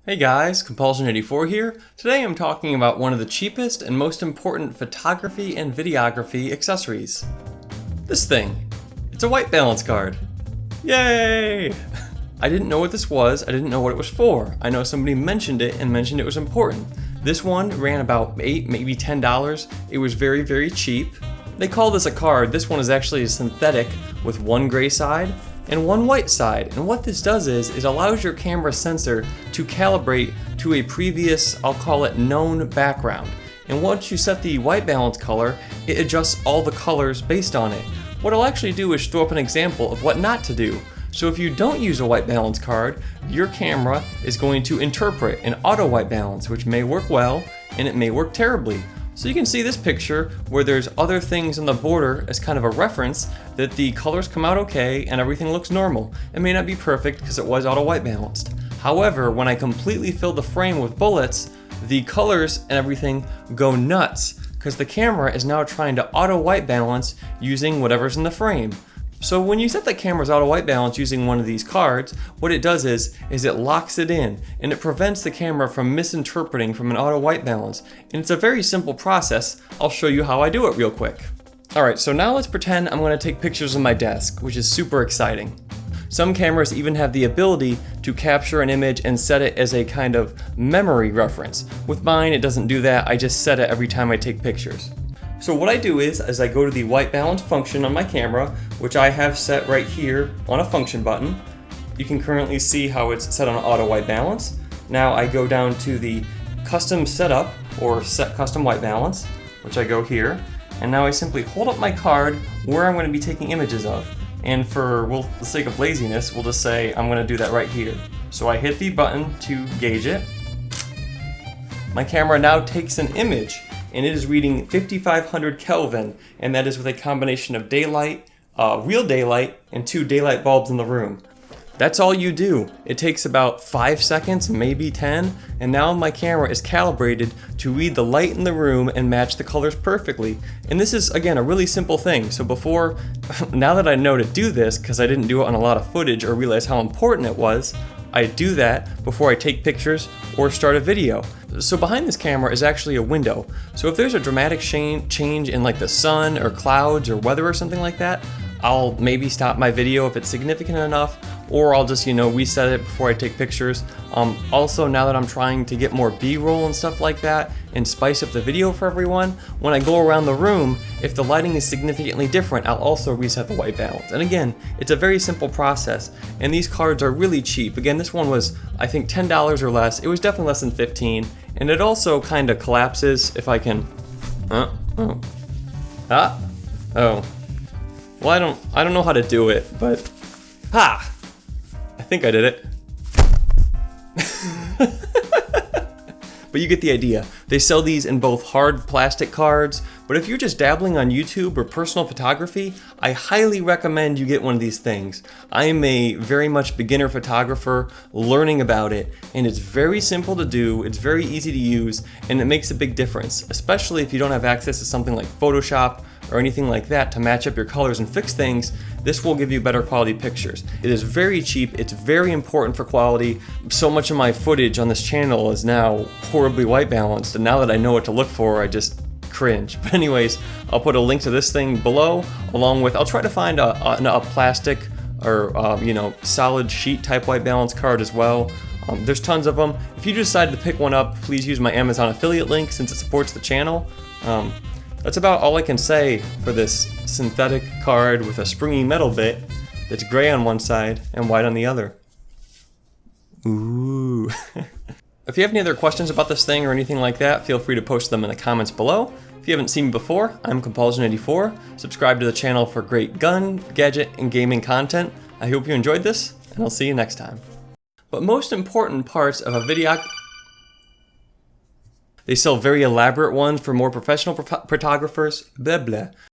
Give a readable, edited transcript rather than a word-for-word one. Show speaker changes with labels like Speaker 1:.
Speaker 1: Hey guys, Compulsion84 here. Today I'm talking about one of the cheapest and most important photography and videography accessories. This thing. It's a white balance card. Yay! I didn't know what this was, I didn't know what it was for. I know somebody mentioned it and mentioned it was important. This one ran about $8, maybe $10. It was very, very cheap. They call this a card. This one is actually a synthetic with one gray side and one white side. And what this does is allows your camera sensor to calibrate to a previous, I'll call it known background. And once you set the white balance color, it adjusts all the colors based on it. What I'll actually do is throw up an example of what not to do. So if you don't use a white balance card, your camera is going to interpret an auto white balance, which may work well and it may work terribly. So you can see this picture where there's other things on the border as kind of a reference that the colors come out okay and everything looks normal. It may not be perfect because it was auto white balanced. However, when I completely fill the frame with bullets, the colors and everything go nuts because the camera is now trying to auto white balance using whatever's in the frame. So when you set the camera's auto white balance using one of these cards, what it does is it locks it in and it prevents the camera from misinterpreting from an auto white balance. And it's a very simple process. I'll show you how I do it real quick. Alright, so now let's pretend I'm going to take pictures of my desk, which is super exciting. Some cameras even have the ability to capture an image and set it as a kind of memory reference. With mine, it doesn't do that. I just set it every time I take pictures. So what I do is I go to the white balance function on my camera, which I have set right here on a function button. You can currently see how it's set on auto white balance. Now I go down to the custom setup or set custom white balance, which I go here. And now I simply hold up my card where I'm going to be taking images of. And for the sake of laziness, we'll just say I'm going to do that right here. So I hit the button to gauge it. My camera now takes an image, and it is reading 5500 Kelvin, and that is with a combination of daylight, real daylight, and 2 daylight bulbs in the room. That's all you do. It takes about 5 seconds, maybe 10, and now my camera is calibrated to read the light in the room and match the colors perfectly. And this is, again, a really simple thing. So now that I know to do this, because I didn't do it on a lot of footage or realize how important it was, I do that before I take pictures or start a video. So behind this camera is actually a window. So if there's a dramatic change in like the sun or clouds or weather or something like that, I'll maybe stop my video if it's significant enough, or I'll just, reset it before I take pictures. Also, now that I'm trying to get more B-roll and stuff like that and spice up the video for everyone, when I go around the room, if the lighting is significantly different, I'll also reset the white balance. And again, it's a very simple process, and these cards are really cheap. Again, this one was, I think, $10 or less. It was definitely less than 15, and it also kind of collapses if I can. Well, I don't know how to do it, but I think I did it. But you get the idea. They sell these in both hard plastic cards, but if you're just dabbling on YouTube or personal photography, I highly recommend you get one of these things. I am a very much beginner photographer learning about it, and it's very simple to do, it's very easy to use, and it makes a big difference, especially if you don't have access to something like Photoshop or anything like that to match up your colors and fix things. This will give you better quality pictures. It is very cheap, it's very important for quality. So much of my footage on this channel is now horribly white balanced, and now that I know what to look for, I just cringe. But anyways, I'll put a link to this thing below, along with, I'll try to find a plastic or solid sheet type white balance card as well. There's tons of them. If you decide to pick one up, please use my Amazon affiliate link since it supports the channel. That's about all I can say for this synthetic card with a springy metal bit that's gray on one side and white on the other. Ooh. If you have any other questions about this thing or anything like that, feel free to post them in the comments below. If you haven't seen me before, I'm Compulsion84. Subscribe to the channel for great gun, gadget, and gaming content. I hope you enjoyed this, and I'll see you next time. But most important parts of a video... They sell very elaborate ones for more professional photographers, blah blah.